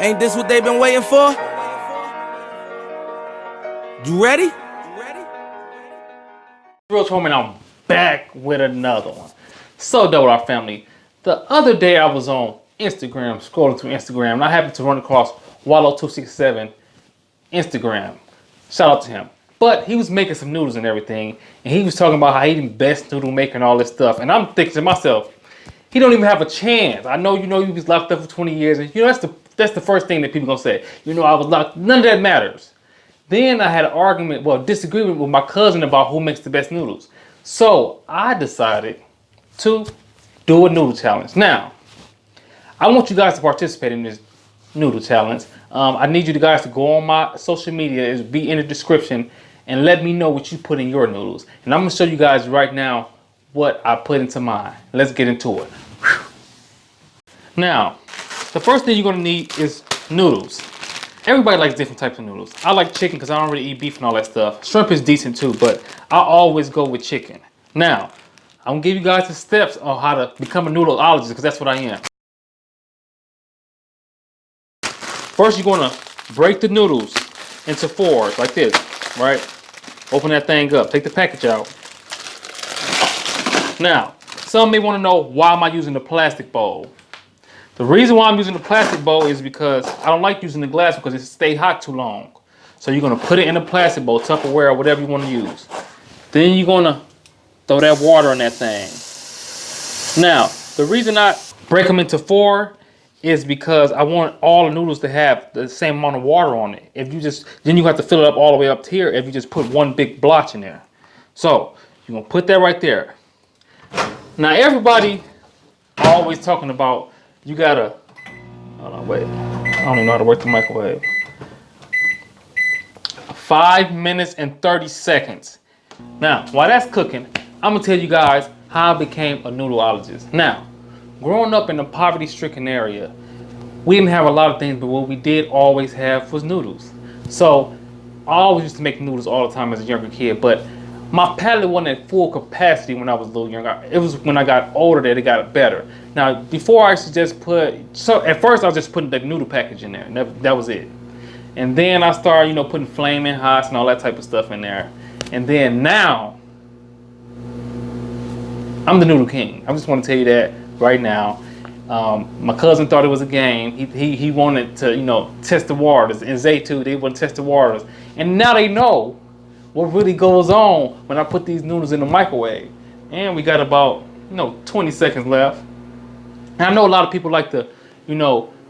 Ain't this what they been waiting for? You ready? Real told me I'm back with another one. So WR family, the other day I was on Instagram, scrolling through Instagram, and I happened to run across Wallow267 Instagram. Shout out to him. But he was making some noodles and everything, and he was talking about how he's the best noodle maker and all this stuff. And I'm thinking to myself, he don't even have a chance. I know he was locked up for 20 years, and that's the first thing that people gonna say. I was locked. None of that matters. Then I had an argument, disagreement with my cousin about who makes the best noodles. So I decided to do a noodle challenge. Now, I want you guys to participate in this noodle challenge. I need you guys to go on my social media, it'll be in the description, and let me know what you put in your noodles. And I'm gonna show you guys right now what I put into mine. Let's get into it. Now, the first thing you're gonna need is noodles. Everybody likes different types of noodles. I like chicken because I don't really eat beef and all that stuff. Shrimp is decent too, but I always go with chicken. Now, I'm gonna give you guys the steps on how to become a noodleologist because that's what I am. First, you're gonna break the noodles into fours like this, right? Open that thing up, take the package out. Now, some may wanna know why am I using the plastic bowl? The reason why I'm using the plastic bowl is because I don't like using the glass because it stays hot too long. So you're gonna put it in a plastic bowl, Tupperware, or whatever you wanna use. Then you're gonna throw that water in that thing. Now, the reason I break them into four is because I want all the noodles to have the same amount of water on it. Then you have to fill it up all the way up to here if you just put one big blotch in there. So you're gonna put that right there. Now everybody always talking about you gotta, hold on, wait. I don't even know how to work the microwave. 5 minutes and 30 seconds. Now, while that's cooking, I'm gonna tell you guys how I became a noodleologist. Now, growing up in a poverty-stricken area, we didn't have a lot of things, but what we did always have was noodles. So, I always used to make noodles all the time as a younger kid, but my palate wasn't at full capacity when I was a little younger. It was when I got older that it got better. Now, before I used to just at first I was just putting the noodle package in there, and that was it. And then I started, putting FLAMIN hots and all that type of stuff in there. And then now, I'm the noodle king. I just want to tell you that right now. My cousin thought it was a game. He wanted to, test the waters. And Zay too, they want to test the waters. And now they know what really goes on when I put these noodles in the microwave. And we got about 20 seconds left. And I know a lot of people like to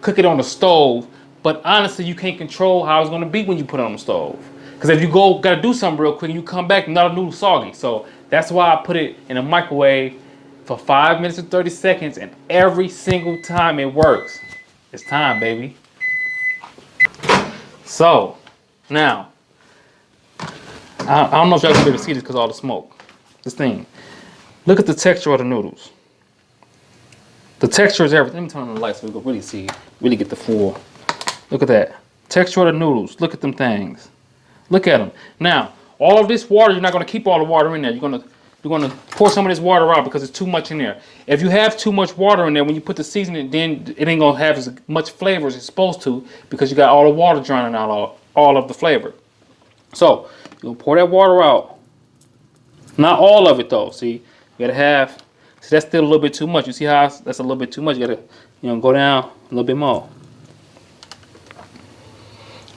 cook it on the stove, but honestly you can't control how it's going to be when you put it on the stove, because if you gotta do something real quick and you come back, not a noodle soggy. So that's why I put it in a microwave for 5 minutes and 30 seconds, and every single time it works. It's time, baby. So now I don't know if y'all can be able to see this because of all the smoke. This thing. Look at the texture of the noodles. The texture is everything. Let me turn on the light so we can really see, really get the full. Look at that. Texture of the noodles. Look at them things. Look at them. Now, all of this water, you're not going to keep all the water in there. You're going to pour some of this water out because it's too much in there. If you have too much water in there, when you put the seasoning, then it ain't going to have as much flavor as it's supposed to because you got all the water drowning out all of the flavor. So, you're going to pour that water out. Not all of it though. See, you got to have, see, that's still a little bit too much. You see how that's a little bit too much? You got to, go down a little bit more.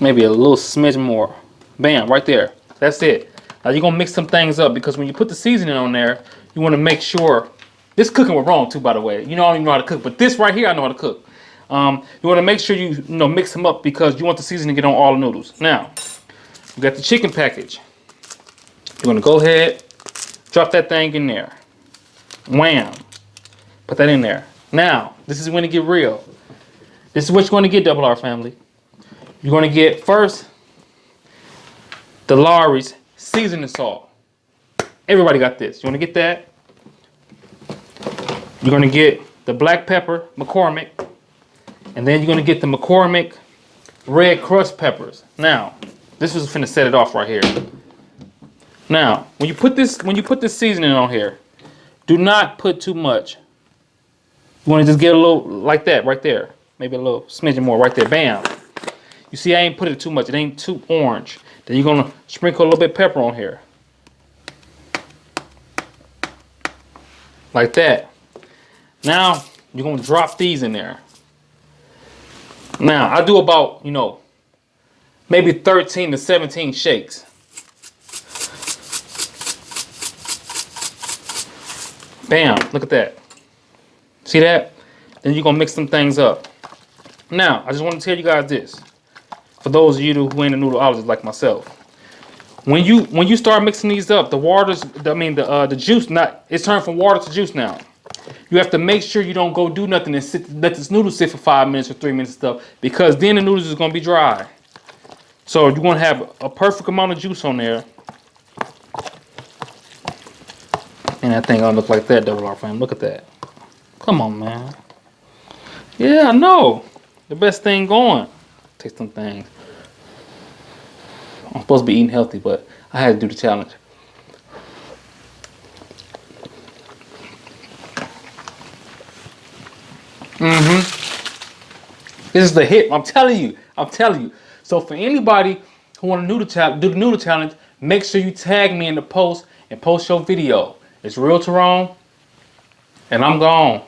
Maybe a little smidge more. Bam, right there. That's it. Now you're going to mix some things up because when you put the seasoning on there, you want to make sure, this cooking was wrong too, by the way. I don't even know how to cook, but this right here, I know how to cook. You want to make sure you mix them up because you want the seasoning to get on all the noodles. Now, we got the chicken package. You're going to go ahead, drop that thing in there. Wham. Put that in there. Now, this is when it get real. This is what you're going to get, WR family. You're going to get first the Lawry's seasoning salt. Everybody got this. You want to get that? You're going to get the black pepper, McCormick. And then you're going to get the McCormick red crushed peppers. Now, this is finna set it off right here. Now, when you put this seasoning on here, do not put too much. You want to just get a little like that right there. Maybe a little smidgen more right there. Bam. You see, I ain't put it too much. It ain't too orange. Then you're gonna sprinkle a little bit of pepper on here. Like that. Now, you're gonna drop these in there. Now, I do about, you know, maybe 13 to 17 shakes. Bam, look at that. See that? Then you're gonna mix some things up. Now, I just want to tell you guys this. For those of you who ain't a noodleologist like myself. When you start mixing these up, the juice it's turned from water to juice now. You have to make sure you don't go do nothing and let this noodle sit for 5 minutes or 3 minutes and stuff, because then the noodles is gonna be dry. So you're gonna have a perfect amount of juice on there. And that thing gonna look like that, double R fam. Look at that. Come on, man. Yeah, I know. The best thing going. Taste some things. I'm supposed to be eating healthy, but I had to do the challenge. This is the hit. I'm telling you. I'm telling you. So for anybody who want to do the noodle challenge, make sure you tag me in the post and post your video. It's Real Jerome, and I'm gone.